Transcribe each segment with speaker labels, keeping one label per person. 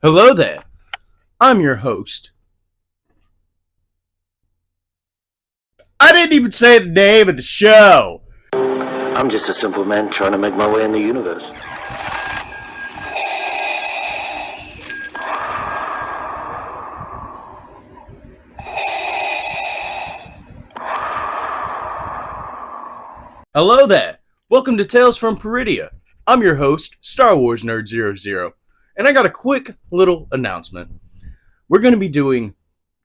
Speaker 1: Hello there. I'm your host. I didn't even say the name of the show.
Speaker 2: I'm just a simple man trying to make my way in the universe.
Speaker 1: Hello there. Welcome to Tales from Peridia. I'm your host, Star Wars Nerd 00, and I got a quick little announcement. We're going to be doing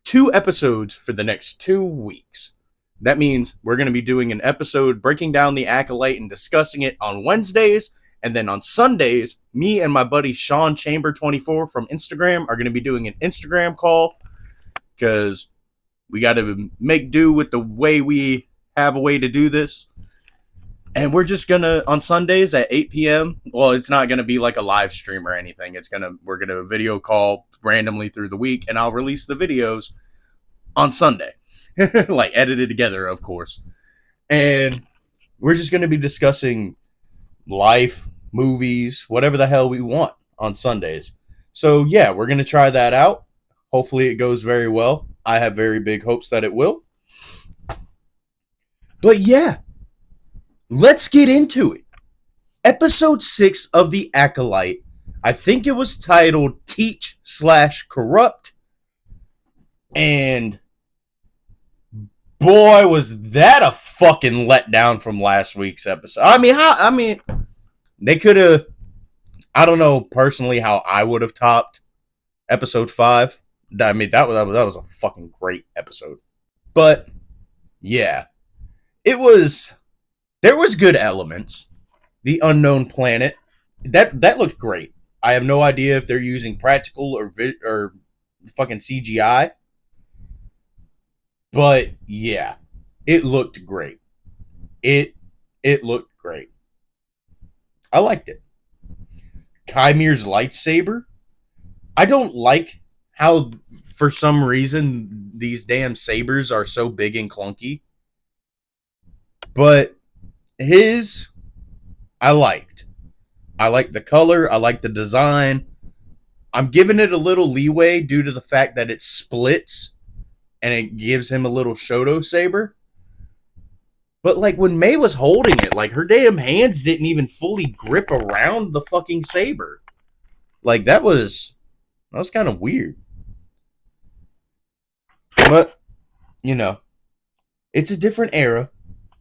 Speaker 1: 2 episodes for the next 2 weeks. That means we're going to be doing an episode breaking down the Acolyte and discussing it on Wednesdays, and then on Sundays, me and my buddy Sean Chamber24 from Instagram are going to be doing an Instagram call because we got to make do with the way we have a way to do this. And we're just gonna on Sundays at 8 p.m. Well, it's not gonna be like a live stream or anything. We're gonna video call randomly through the week, and I'll release the videos on Sunday, like edited together, of course. And we're just gonna be discussing life, movies, whatever the hell we want on Sundays. So yeah, we're gonna try that out. Hopefully, it goes very well. I have very big hopes that it will. But yeah, let's get into it. Episode 6 of The Acolyte. I think it was titled Teach/Corrupt. And boy, was that a fucking letdown from last week's episode. They could have. I don't know personally how I would have topped episode 5. That was a fucking great episode. But yeah, it was. There was good elements. The unknown planet that looked great. I have no idea if they're using practical or fucking CGI, but yeah, it looked great. It looked great. I liked it. Kymir's lightsaber. I don't like how for some reason these damn sabers are so big and clunky, but his I liked. I like the color. I like the design. I'm giving it a little leeway due to the fact that it splits and it gives him a little Shoto saber. But like when May was holding it, like her damn hands didn't even fully grip around the fucking saber. Like that was kind of weird. But you know, it's a different era,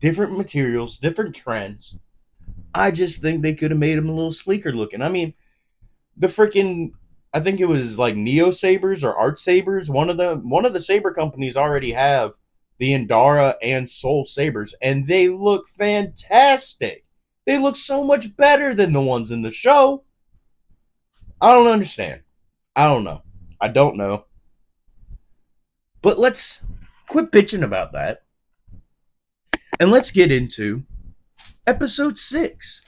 Speaker 1: different materials, different trends. I just think they could have made him a little sleeker looking. I mean, the freaking I think it was like Neo Sabers or Art Sabers. One of the saber companies already have the Indara and Soul Sabers, and they look fantastic. They look so much better than the ones in the show. I don't understand. I don't know. I don't know. But let's quit bitching about that. And let's get into episode 6.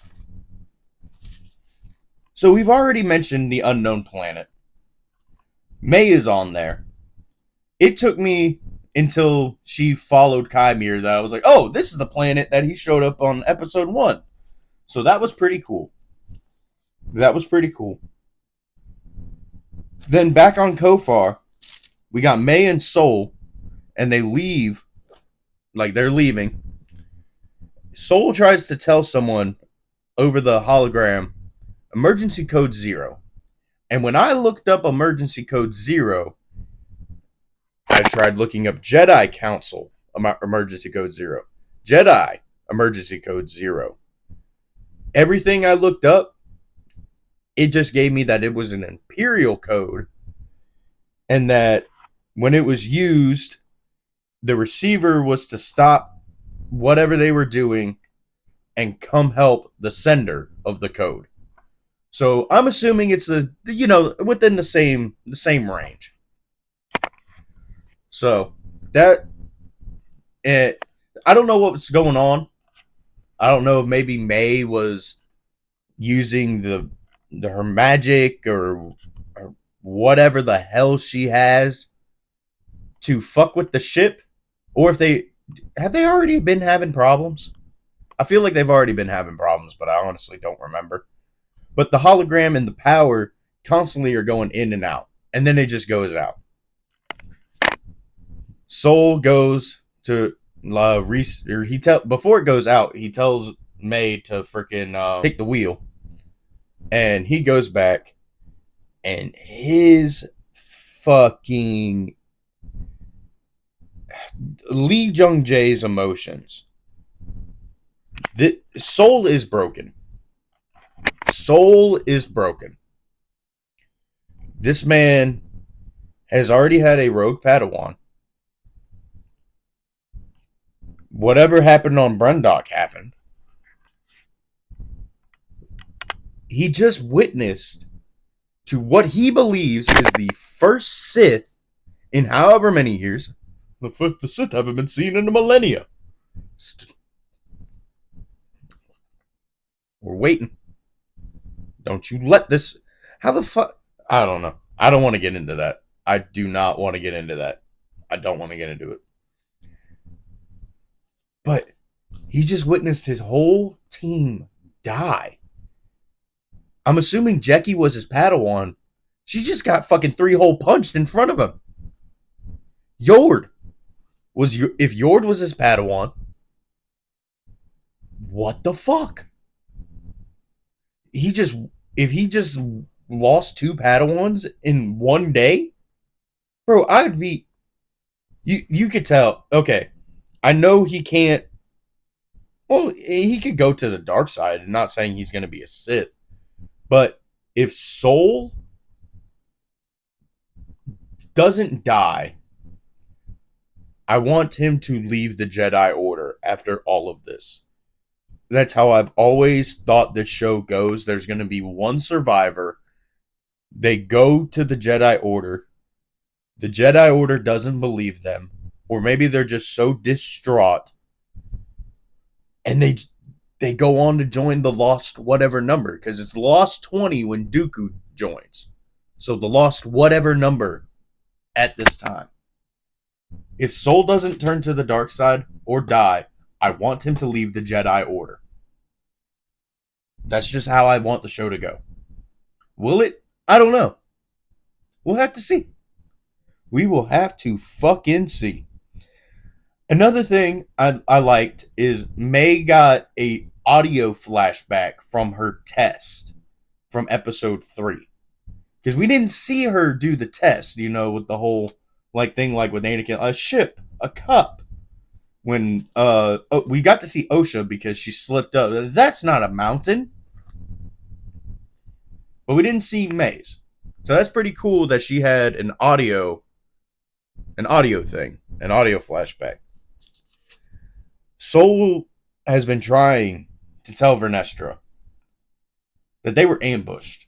Speaker 1: So we've already mentioned the unknown planet. May is on there. It took me until she followed Kymir that I was like, oh, this is the planet that he showed up on episode 1. So that was pretty cool. Then back on Kofar, we got May and Soul, and they leave. Like, they're leaving. Soul tries to tell someone over the hologram, emergency code 0. And when I looked up emergency code 0, I tried looking up Jedi Council emergency code 0. Jedi emergency code 0. Everything I looked up, it just gave me that it was an Imperial code and that when it was used, the receiver was to stop whatever they were doing and come help the sender of the code. So I'm assuming it's within the same range. So that I don't know what's going on. I don't know if maybe May was using her magic or whatever the hell she has to fuck with the ship, or if they already been having problems. I feel like they've already been having problems, but I honestly don't remember. But the hologram and the power constantly are going in and out, and then it just goes out. Soul goes to before it goes out, he tells May to freaking take the wheel, and he goes back, and his fucking Lee Jung Jae's emotions. The Soul is broken. Soul is broken. This man has already had a rogue Padawan. Whatever happened on Brundock happened. He just witnessed to what he believes is the first Sith in however many years. The Sith haven't been seen in a millennia. We're waiting. Don't you let this... How the fuck... I don't know. I don't want to get into that. I do not want to get into that. I don't want to get into it. But he just witnessed his whole team die. I'm assuming Jackie was his Padawan. She just got fucking 3-hole punched in front of him. Yord if Yord was his Padawan, what the fuck? If he just lost 2 Padawans in one day, bro, I'd be... You could tell. Okay, I know he can't... Well, he could go to the dark side. I'm not saying he's going to be a Sith. But if Soul doesn't die, I want him to leave the Jedi Order after all of this. That's how I've always thought this show goes. There's going to be one survivor. They go to the Jedi Order. The Jedi Order doesn't believe them. Or maybe they're just so distraught. And they go on to join the Lost whatever number. Because it's Lost 20 when Dooku joins. So the Lost whatever number at this time. If Soul doesn't turn to the dark side or die, I want him to leave the Jedi Order. That's just how I want the show to go. Will it? I don't know. We'll have to see. We will have to fucking see. Another thing I liked is May got a audio flashback from her test from episode 3. Because we didn't see her do the test, with the whole thing like with Anakin. A ship, a cup. When we got to see Osha because she slipped up. That's not a mountain. But we didn't see May's. So that's pretty cool that she had an audio thing, an audio flashback. Soul has been trying to tell Vernestra that they were ambushed.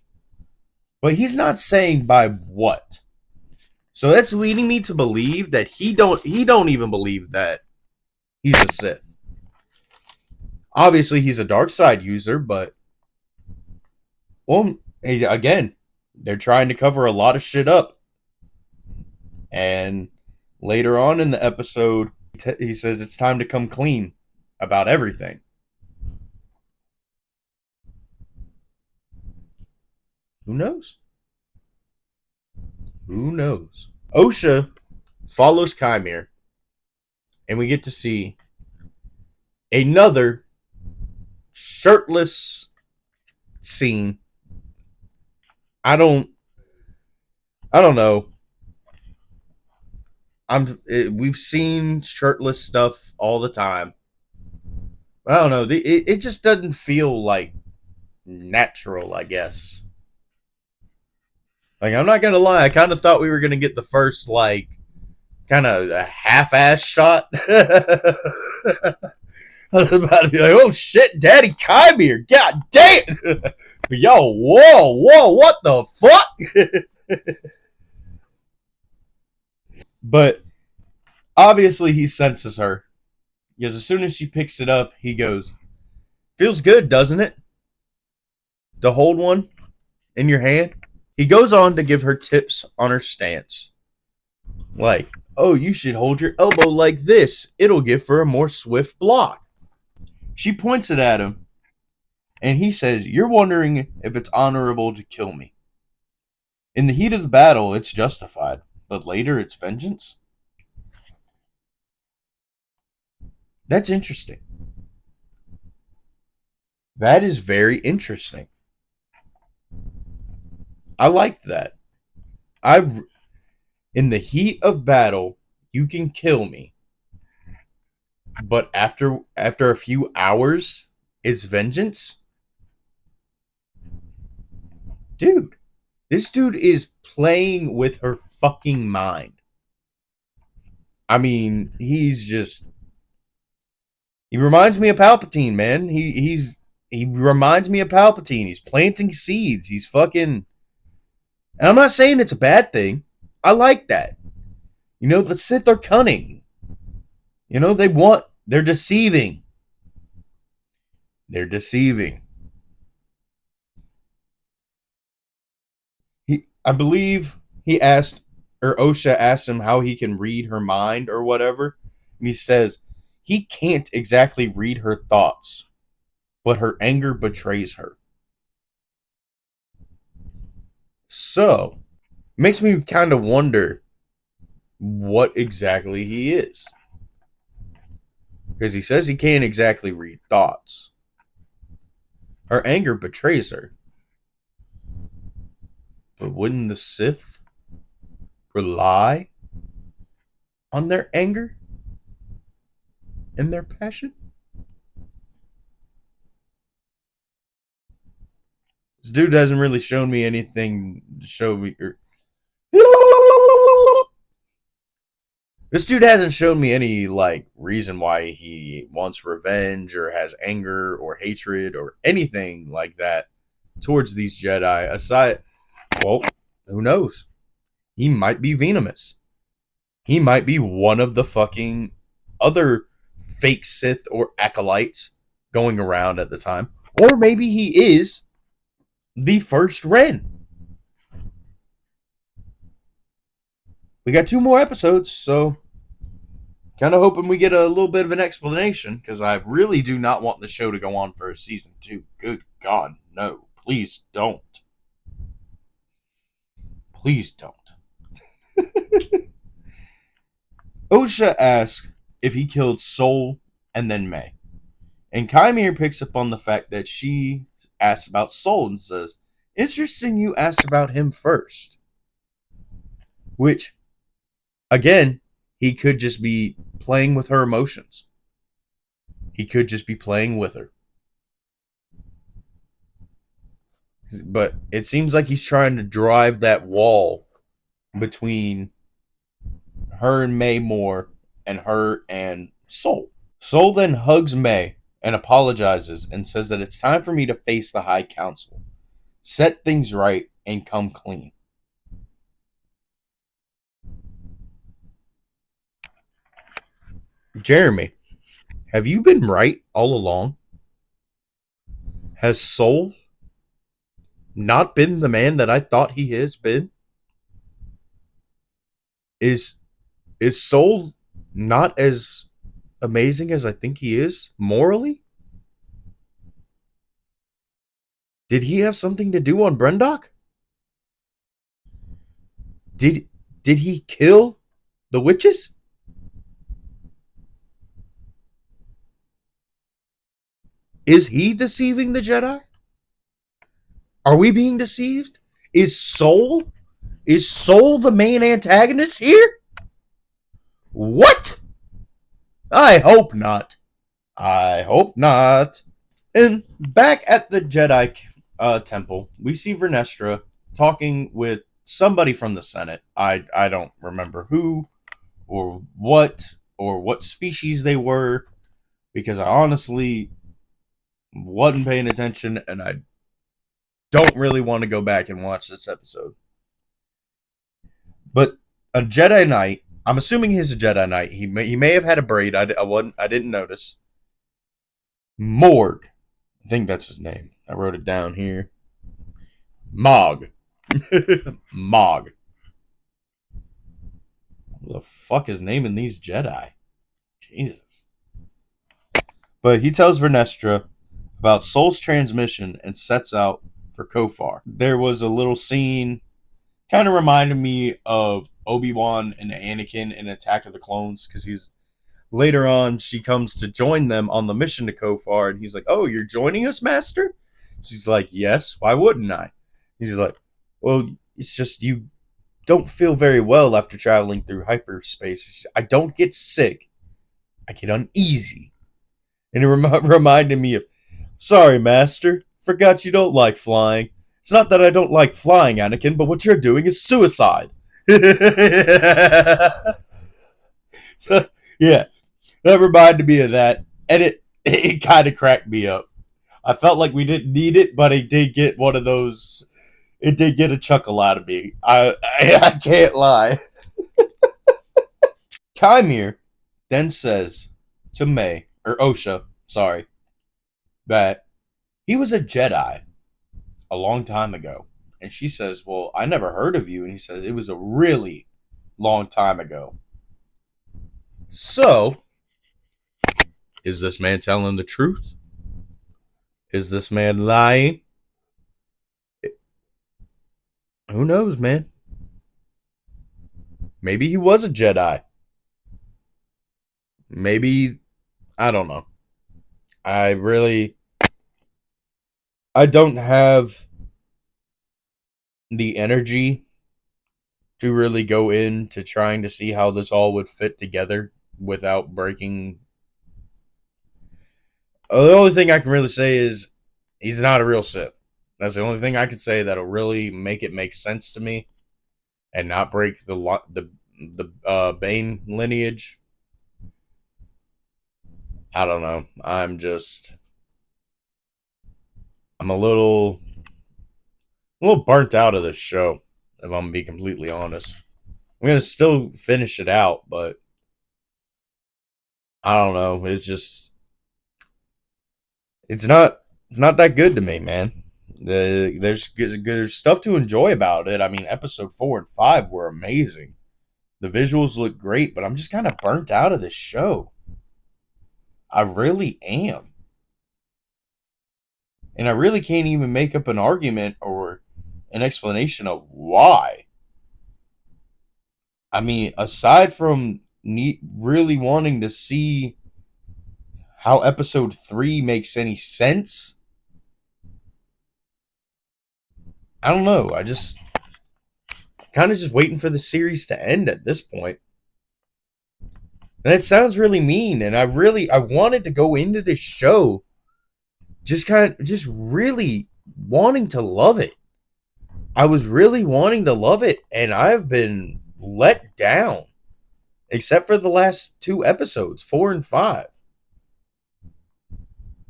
Speaker 1: But he's not saying by what. So that's leading me to believe that he don't even believe that he's a Sith. Obviously, he's a dark side user, but well, again, they're trying to cover a lot of shit up. And later on in the episode, he says it's time to come clean about everything. Who knows? Who knows? Osha follows Chimere, and we get to see another shirtless scene. I don't know. We've seen shirtless stuff all the time. But I don't know. It just doesn't feel like natural, I guess. I'm not gonna lie. I kind of thought we were gonna get the first kind of a half-ass shot. I was about to be like, oh shit, Daddy Chimere, god damn! Yo, whoa, what the fuck? But obviously he senses her. Because as soon as she picks it up, he goes, feels good, doesn't it? To hold one in your hand. He goes on to give her tips on her stance. Oh, you should hold your elbow like this. It'll give for a more swift block. She points it at him, and he says, you're wondering if it's honorable to kill me. In the heat of the battle, it's justified, but later it's vengeance? That's interesting. That is very interesting. I like that. I've In the heat of battle, you can kill me, but after a few hours, it's vengeance? Dude, this dude is playing with her fucking mind. I mean, he reminds me of Palpatine, man. He reminds me of Palpatine. He's planting seeds. He's fucking, and I'm not saying it's a bad thing. I like that. The Sith are cunning. They're deceiving. They're deceiving. I believe he asked, or Osha asked him how he can read her mind or whatever. And he says he can't exactly read her thoughts, but her anger betrays her. So, makes me kind of wonder what exactly he is. Because he says he can't exactly read thoughts. Her anger betrays her. But wouldn't the Sith rely on their anger and their passion? This dude hasn't really shown me anything to show me. This dude hasn't shown me any reason why he wants revenge or has anger or hatred or anything like that towards these Jedi. Aside, well, who knows? He might be venomous. He might be one of the fucking other fake Sith or acolytes going around at the time, or maybe he is the first Ren. We got 2 more episodes, so kind of hoping we get a little bit of an explanation, because I really do not want the show to go on for a season 2. Good God, no. Please don't. Please don't. Osha asks if he killed Sol and then May. And Kymir picks up on the fact that she asked about Sol and says, interesting you asked about him first. Which, again, he could just be playing with her emotions. He could just be playing with her. But it seems like he's trying to drive that wall between her and May Moore and her and Sol. Sol then hugs May and apologizes and says that it's time for me to face the High Council, set things right, and come clean. Jeremy, have you been right all along? Has Sol not been the man that I thought he has been? Is Sol not as amazing as I think he is morally? Did he have something to do on Brendock? Did he kill the witches? Is he deceiving the Jedi? Are we being deceived? Is Sol the main antagonist here? What? I hope not. I hope not. And back at the Jedi temple, we see Vernestra talking with somebody from the Senate. I don't remember who or what species they were, because I honestly wasn't paying attention, and I don't really want to go back and watch this episode. But a Jedi Knight, I'm assuming he's a Jedi Knight. He may have had a braid. I didn't notice. Morg, I think that's his name. I wrote it down here. Mog. Mog. What the fuck is naming these Jedi? Jesus. But he tells Vernestra about Sol's transmission and sets out for Kofar. There was a little scene Kind of reminded me of Obi-Wan and Anakin in Attack of the Clones, because he's later on she comes to join them on the mission to Kofar, and he's like, "Oh, you're joining us, Master?" She's like, "Yes. Why wouldn't I?" He's like, "Well, it's just you don't feel very well after traveling through hyperspace. I don't get sick. I get uneasy." And it reminded me of, "Sorry, Master. Forgot you don't like flying. It's not that I don't like flying, Anakin, but what you're doing is suicide." So, yeah, that reminded me of that. And it kind of cracked me up. I felt like we didn't need it, but it did get one of those. It did get a chuckle out of me. I can't lie. Kymir then says to May, or Osha, sorry, that he was a Jedi a long time ago. And she says, "Well, I never heard of you." And he says, "It was a really long time ago." So, is this man telling the truth? Is this man lying? Who knows, man? Maybe he was a Jedi. Maybe, I don't know. I really, I don't have the energy to really go into trying to see how this all would fit together without breaking. The only thing I can really say is he's not a real Sith. That's the only thing I could say that'll really make it make sense to me and not break the Bane lineage. I don't know. I'm a little burnt out of this show, if I'm gonna be completely honest. I'm gonna still finish it out, but I don't know. It's not that good to me, man. There's stuff to enjoy about it. I mean, episode 4 and 5 were amazing. The visuals look great, but I'm just kind of burnt out of this show. I really am. And I really can't even make up an argument or an explanation of why. I mean, aside from really wanting to see how episode 3 makes any sense, I don't know. I just kind of just waiting for the series to end at this point. And it sounds really mean, and I wanted to go into this show just really wanting to love it. I was really wanting to love it, and I've been let down, except for the last 2 episodes, 4 and 5.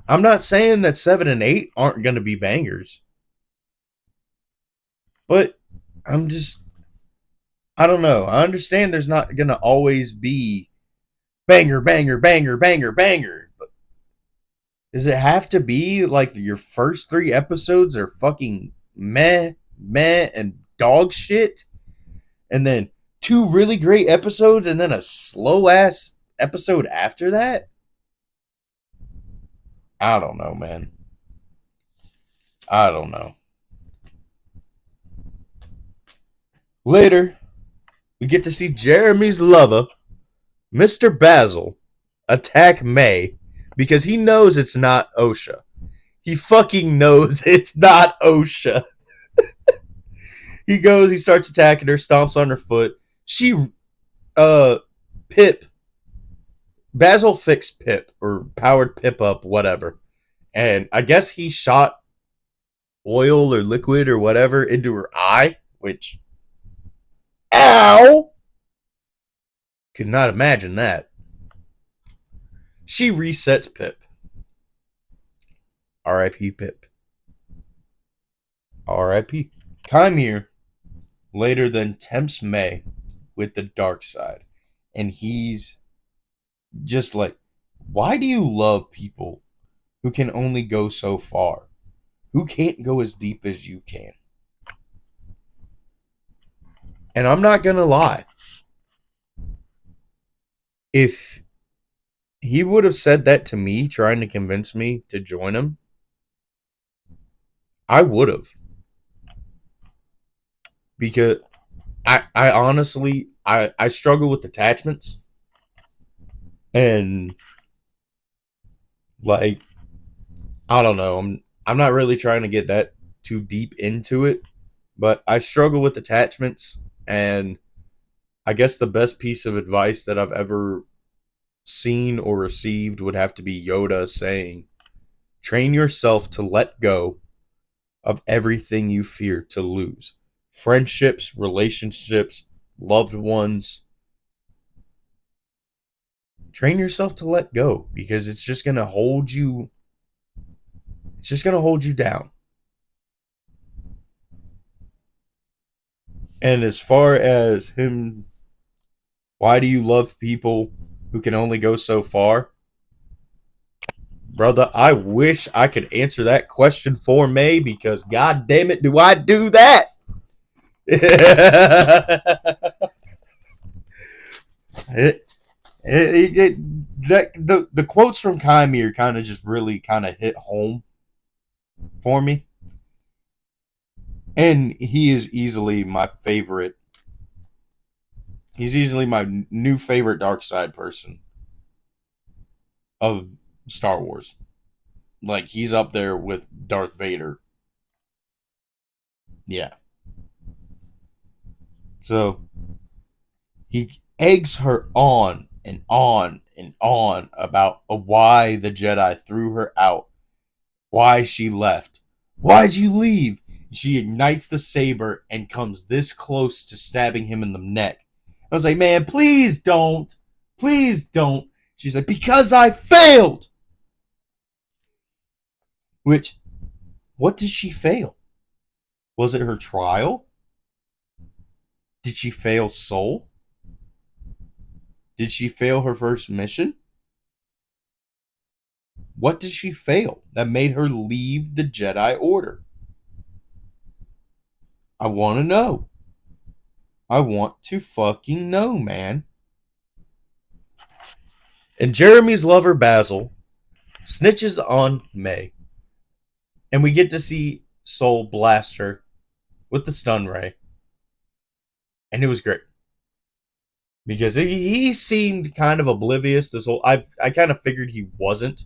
Speaker 1: I'm not saying that 7 and 8 aren't going to be bangers, but I'm just, I don't know. I understand there's not going to always be banger, banger, banger, banger, banger. But does it have to be like your first 3 episodes are fucking meh, meh, and dog shit? And then 2 really great episodes and then a slow ass episode after that? I don't know, man. I don't know. Later, we get to see Jeremy's lover, Mr. Basil, attack May because he knows it's not Osha. He fucking knows it's not Osha. He starts attacking her, stomps on her foot. Uh, Pip, Basil fixed Pip or powered Pip up, whatever. And I guess he shot oil or liquid or whatever into her eye, which, ow! Could not imagine that. She resets Pip. R.I.P. Pip. R.I.P. Kymir later then tempts May with the dark side. And he's just like, why do you love people who can only go so far? Who can't go as deep as you can? And I'm not going to lie. If he would have said that to me, trying to convince me to join him, I would have. Because I honestly I struggle with attachments, and like I don't know. I'm not really trying to get that too deep into it, but I struggle with attachments, and I guess the best piece of advice that I've ever seen or received would have to be Yoda saying, "Train yourself to let go of everything you fear to lose. Friendships, relationships, loved ones. Train yourself to let go because it's just going to hold you it's just going to hold you down." And as far as him, why do you love people who can only go so far? Brother, I wish I could answer that question for May because god damn it, do I do that? it, the quotes from Kymir kind of just really kind of hit home for me. And he is easily my favorite. He's easily my new favorite dark side person of Star Wars. Like he's up there with Darth Vader. Yeah. So he eggs her on and on and on about why the Jedi threw her out, why she left. Why'd you leave? She ignites the saber and comes this close to stabbing him in the neck. I was like, man, please don't. Please don't. She's like, because I failed. Which, what did she fail? Was it her trial? Did she fail Soul? Did she fail her first mission? What did she fail that made her leave the Jedi Order? I want to know. I want to fucking know, man. And Jeremy's lover, Basil, snitches on May. And we get to see Soul blast her with the stun ray. And it was great. Because he seemed kind of oblivious this whole I kind of figured he wasn't.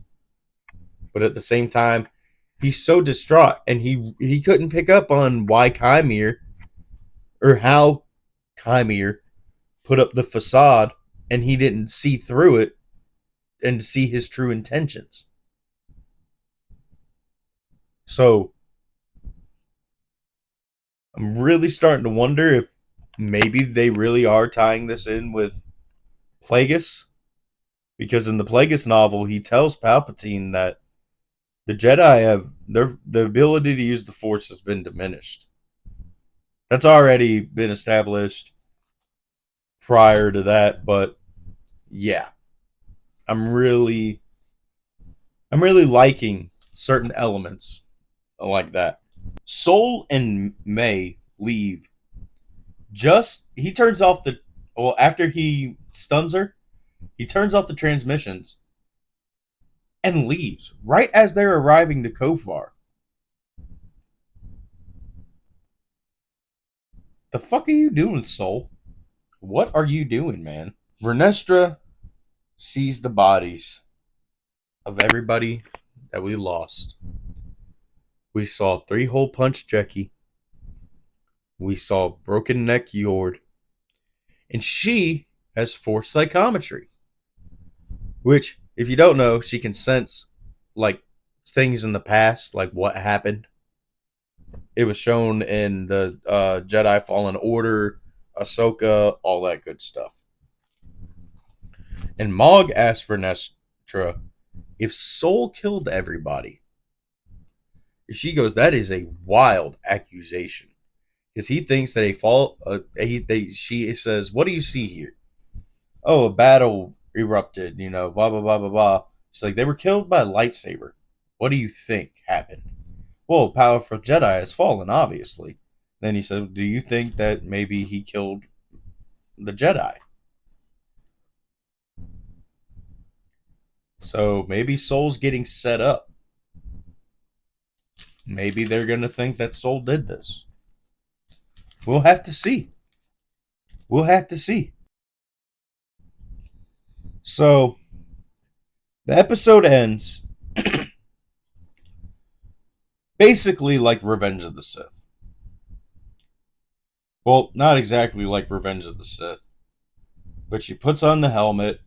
Speaker 1: But at the same time, he's so distraught and he couldn't pick up on why Kymir or how Kymir put up the facade and he didn't see through it and see his true intentions. So I'm really starting to wonder if maybe they really are tying this in with Plagueis. Because in the Plagueis novel, he tells Palpatine that the Jedi have the ability to use the Force has been diminished. That's already been established prior to that, but yeah, I'm really I'm really liking certain elements like that. Soul and May leave. Just he turns off the well after he stuns her, he turns off the transmissions and leaves right as they're arriving to Kofar. The fuck are you doing, Soul? What are you doing, man? Vernestra sees the bodies of everybody that we lost. We saw three hole punch Jackie. We saw broken neck Yord. And she has force psychometry. Which, if you don't know, she can sense like things in the past, like what happened. It was shown in the Jedi Fallen Order, Ahsoka, all that good stuff. And Mog asked Vernestra if Soul killed everybody. She goes, that is a wild accusation. Because he thinks that she says, what do you see here? Oh, a battle erupted, blah, blah, blah, blah, blah. She's like, they were killed by a lightsaber. What do you think happened? Well, a powerful Jedi has fallen, obviously. Then he said, do you think that maybe he killed the Jedi? So maybe Soul's getting set up. Maybe they're going to think that Soul did this. We'll have to see. we'll have to see. So, the episode ends basically like Revenge of the Sith. Well, not exactly like Revenge of the Sith, but she puts on the helmet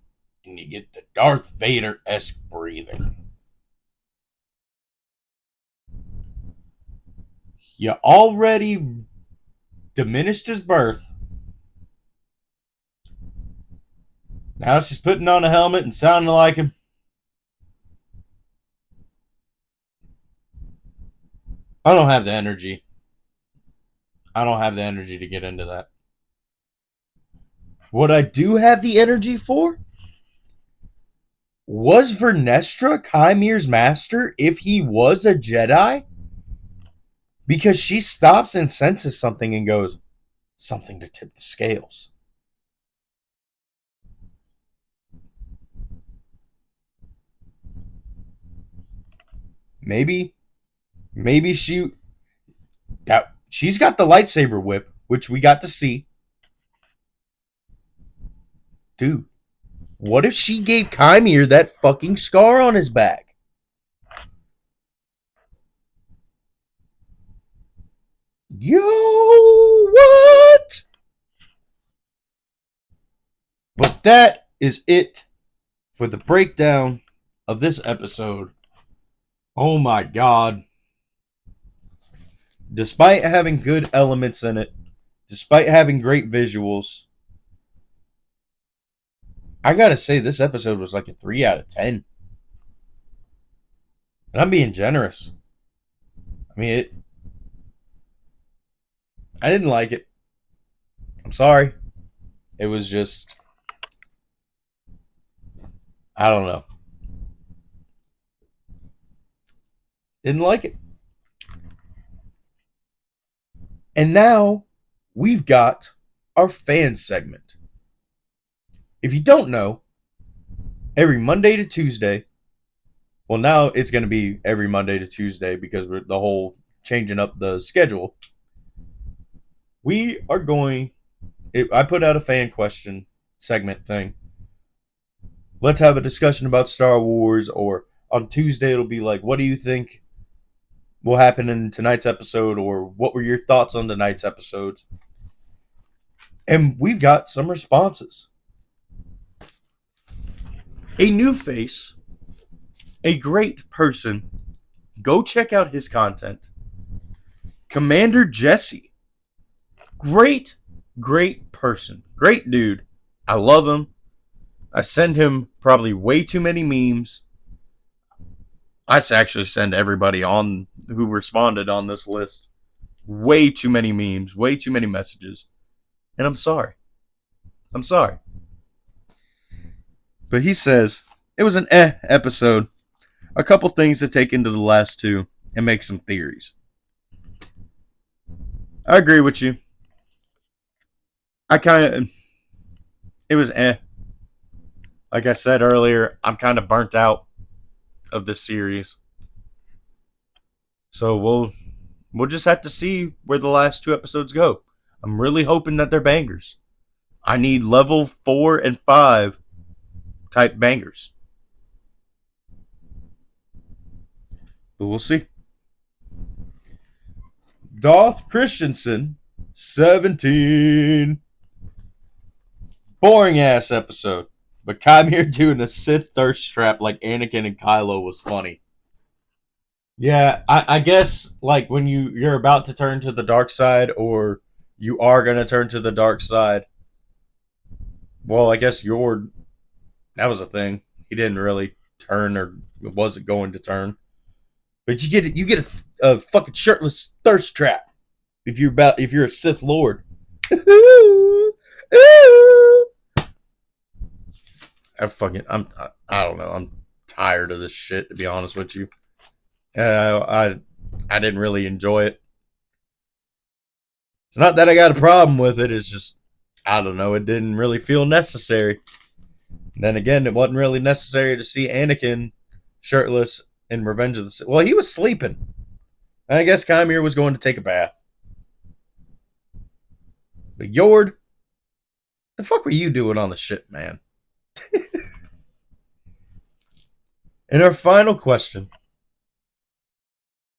Speaker 1: and you get the Darth Vader-esque breathing. You already diminished his birth. Now she's putting on a helmet and sounding like him. I don't have the energy. I don't have the energy to get into that. What I do have the energy for was Vernestra Chymere's master if he was a Jedi? Because she stops and senses something and goes, something to tip the scales. Maybe she's got the lightsaber whip, which we got to see. Dude, what if she gave Chimere that fucking scar on his back? Yo, what? But that is it for the breakdown of this episode. Oh my god. Despite having good elements in it, despite having great visuals, I gotta say this episode was like a 3 out of 10. And I'm being generous. I mean, I didn't like it. I'm sorry. It was just, I don't know. Didn't like it. And now we've got our fan segment. If you don't know, every Monday to Tuesday, well, now it's going to be every Monday to Tuesday because we're the whole changing up the schedule. We are going, I put out a fan question segment thing. Let's have a discussion about Star Wars, or on Tuesday it'll be like, what do you think will happen in tonight's episode, or what were your thoughts on tonight's episodes? And we've got some responses. A new face, a great person. Go check out his content. Commander Jesse. Great person. Great dude. I love him. I send him probably way too many memes. I actually send everybody on who responded on this list way too many memes, way too many messages. And I'm sorry. I'm sorry. But he says, it was an episode. A couple things to take into the last two and make some theories. I agree with you. It was Like I said earlier, I'm kind of burnt out of this series. So we'll just have to see where the last two episodes go. I'm really hoping that they're bangers. I need level 4 and 5 type bangers. But we'll see. Darth Christensen, 17. Boring ass episode. But Chimere doing a Sith thirst trap like Anakin and Kylo was funny. Yeah, I guess like when you're about to turn to the dark side, or you are gonna turn to the dark side. Well, I guess that was a thing. He didn't really turn, or wasn't going to turn. But you get a fucking shirtless thirst trap if you're a Sith Lord. I don't know. I'm tired of this shit, to be honest with you. I didn't really enjoy it. It's not that I got a problem with it. It's just, I don't know. It didn't really feel necessary. Then again, it wasn't really necessary to see Anakin shirtless in Revenge of the Sith. Well, he was sleeping. I guess Chimere was going to take a bath. But Yord, The fuck were you doing on the ship, man? And our final question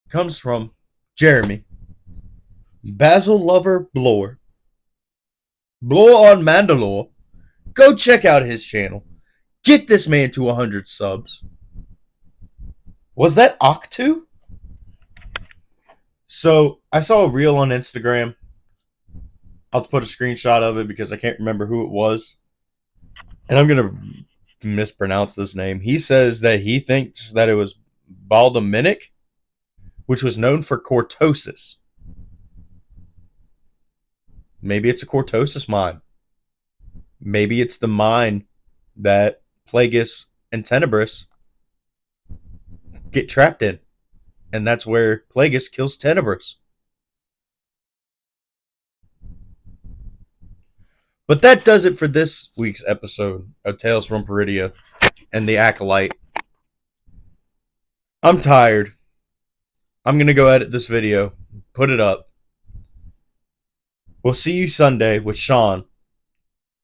Speaker 1: comes from Jeremy. Basil Lover Blower. Blower on Mandalore. Go check out his channel. Get this man to 100 subs. Was that Octu? So, I saw a reel on Instagram. I'll put a screenshot of it because I can't remember who it was. And I'm going to mispronounce this name. He says that he thinks that it was Baldaminic, which was known for cortosis. Maybe it's a cortosis mine. Maybe it's the mine that Plagueis and Tenebris get trapped in. And that's where Plagueis kills Tenebris. But that does it for this week's episode of Tales from Peridia and the Acolyte. I'm tired. I'm going to go edit this video, put it up. We'll see you Sunday with Sean.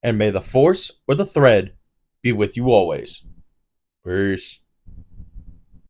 Speaker 1: And may the force or the thread be with you always. Peace.